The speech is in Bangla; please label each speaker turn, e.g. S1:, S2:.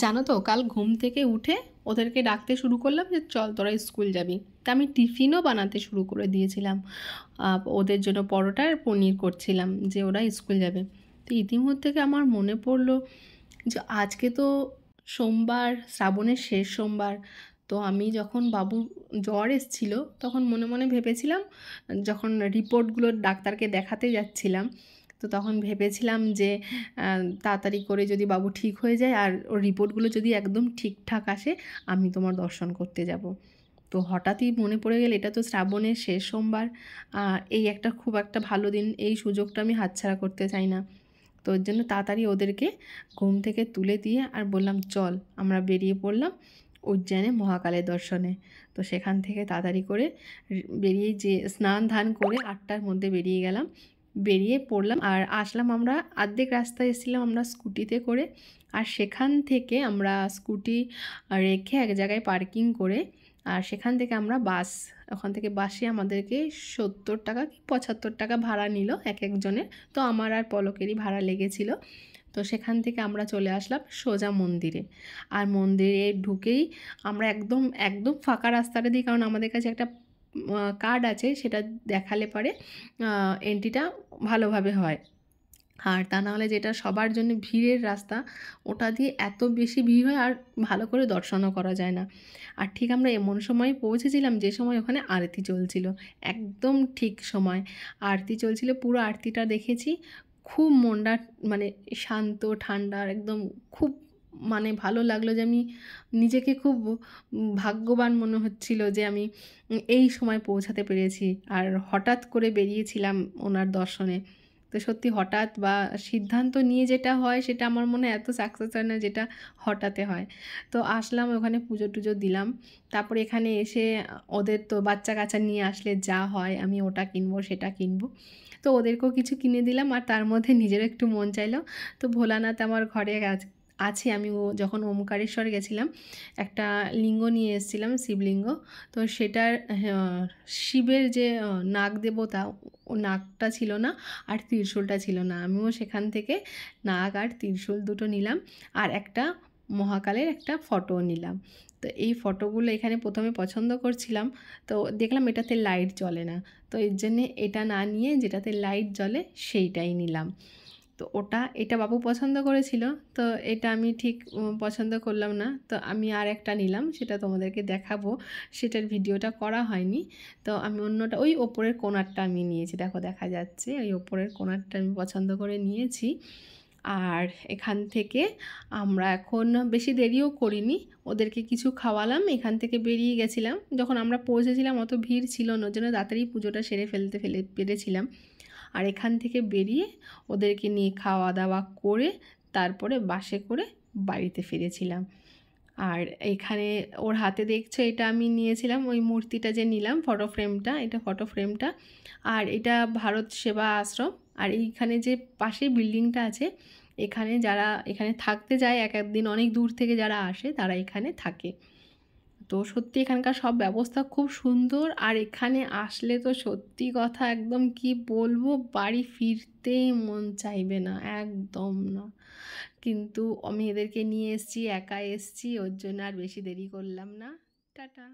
S1: জানো তো, কাল ঘুম থেকে উঠে ওদেরকে ডাকতে শুরু করলাম যে চল তোরা স্কুল যাবি। তা আমি টিফিনও বানাতে শুরু করে দিয়েছিলাম। ওদের জন্য পরোটা আর পনির করছিলাম যে ওরা স্কুল যাবে। তো ইতিমধ্যে আমার মনে পড়লো যে আজকে তো সোমবার, শ্রাবণের শেষ সোমবার। তো আমি যখন বাবু জ্বর এসছিল তখন মনে মনে ভেবেছিলাম, যখন রিপোর্টগুলো ডাক্তারকে দেখাতে যাচ্ছিলাম, তো তখন ভেবেছিলাম যে তাড়াতাড়ি করে যদি বাবু ঠিক হয়ে যায় আর ওর রিপোর্টগুলো যদি একদম ঠিকঠাক আসে, আমি তোমার দর্শন করতে যাব। তো হঠাৎই মনে পড়ে গেল এটা তো শ্রাবণের শেষ সোমবার। এই একটা খুব একটা ভালো দিন, এই সুযোগটা আমি হাতছাড়া করতে চাই না। তো ওর জন্য তাড়াতাড়ি ওদেরকে ঘুম থেকে তুলে দিয়ে আর বললাম চল আমরা বেরিয়ে পড়লাম উজ্জয়নে মহাকালের দর্শনে। তো সেখান থেকে তাড়াতাড়ি করে বেরিয়ে যে স্নান ধান করে 8টার মধ্যে বেরিয়ে গেলাম, বেরিয়ে পড়লাম আর আসলাম। আমরা অর্ধেক রাস্তায় এসেছিলাম আমরা স্কুটিতে করে, আর সেখান থেকে আমরা স্কুটি রেখে এক জায়গায় পার্কিং করে, আর সেখান থেকে আমরা ওখান থেকে বাসে আমাদেরকে 70 টাকা কি 75 টাকা ভাড়া নিল এক একজনের। তো আমার আর পলকেরই ভাড়া লেগেছিল। তো সেখান থেকে আমরা চলে আসলাম সোজা মন্দিরে। আর মন্দিরে ঢুকেই আমরা একদম একদম ফাঁকা রাস্তাটা দিই, কারণ আমাদের কাছে একটা কার্ড আছে, সেটা দেখালে পরে এন্ট্রিটা ভালোভাবে হয়। আর তা নাহলে যেটা সবার জন্য ভিড়ের রাস্তা, ওটা দিয়ে এত বেশি ভিড় হয় আর ভালো করে দর্শনও করা যায় না। আর ঠিক আমরা এমন সময় পৌঁছেছিলাম যে সময় ওখানে আরতি চলছিল, একদম ঠিক সময় আরতি চলছিল। পুরো আরতিটা দেখেছি, খুব মনটা মানে শান্ত ঠান্ডা একদম, খুব মানে ভালো লাগলো যে আমি নিজেকে খুব ভাগ্যবান মনে হচ্ছিল যে আমি এই সময় পৌঁছাতে পেরেছি। আর হঠাৎ করে বেরিয়েছিলাম ওনার দর্শনে। তো সত্যি হঠাৎ বা সিদ্ধান্ত নিয়ে যেটা হয় সেটা আমার মনে হয় এত সাকসেস হয় না যেটা হঠাতে হয়। তো আসলাম ওখানে পুজো টুজো দিলাম। তারপরে এখানে এসে ওদের তো বাচ্চা কাচ্চা নিয়ে আসলে যা হয়, আমি ওটা কিনবো সেটা কিনবো, তো ওদেরকেও কিছু কিনে দিলাম। আর তার মধ্যে নিজেরও একটু মন চাইলো। তো ভোলানাথ আমার ঘরে আছে। আমি যখন ওমকারেশ্বর গেছিলাম একটা লিঙ্গ নিয়ে এসেছিলাম, শিবলিঙ্গ। তো সেটার শিবের যে নাগ দেবতা, ও নাগটা ছিল না আর ত্রিশূলটা ছিল না। আমিও সেখান থেকে নাগ আর ত্রিশূল দুটো নিলাম, আর একটা মহাকালের একটা ফটোও নিলাম। তো এই ফটোগুলো এখানে প্রথমে পছন্দ করছিলাম, তো দেখলাম এটাতে লাইট জ্বলে না, তো এর জন্যে এটা না নিয়ে যেটাতে লাইট জ্বলে সেইটাই নিলাম। তো এটা বাবু পছন্দ করেছিল, তো এটা আমি ঠিক পছন্দ করলাম না, তো আমি আর একটা নিলাম, সেটা তোমাদেরকে দেখাবো। সেটার ভিডিওটা করা হয়নি। তো আমি অন্যটা ওই ওপরের কোণারটা আমি নিয়েছি, দেখো দেখা যাচ্ছে ওই ওপরের কোণারটা আমি পছন্দ করে নিয়েছি। আর এখান থেকে আমরা এখন বেশি দেরিও করিনি, ওদেরকে কিছু খাওয়ালাম, এখান থেকে বেরিয়ে গেছিলাম। যখন আমরা পৌঁছেছিলাম অত ভিড় ছিল না, ওর জন্য তাড়াতাড়ি পুজোটা সেরে পেরেছিলাম। আর এখান থেকে বেরিয়ে ওদেরকে নিয়ে খাওয়া দাওয়া করে তারপরে বাসে করে বাড়িতে ফিরেছিলাম। আর এখানে ওর হাতে দেখছো এটা আমি নিয়েছিলাম, ওই মূর্তিটা যে নিলাম ফটো ফ্রেমটা, এটা ফটো ফ্রেমটা। আর এটা ভারত সেবা আশ্রম। আর এইখানে যে পাশে বিল্ডিংটা আছে, এখানে যারা এখানে থাকতে যায় এক একদিন অনেক দূর থেকে যারা আসে তারা এখানে থাকে। তো সত্যি এখানকার সব ব্যবস্থা খুব সুন্দর। আর এখানে আসলে তো সত্যি কথা একদম কি বলবো, বাড়ি ফিরতেই মন চাইবে না, একদম না। কিন্তু আমি এদেরকে নিয়ে এসেছি, একা এসেছি, ওর জন্য আর বেশি দেরি করলাম না। টাটা।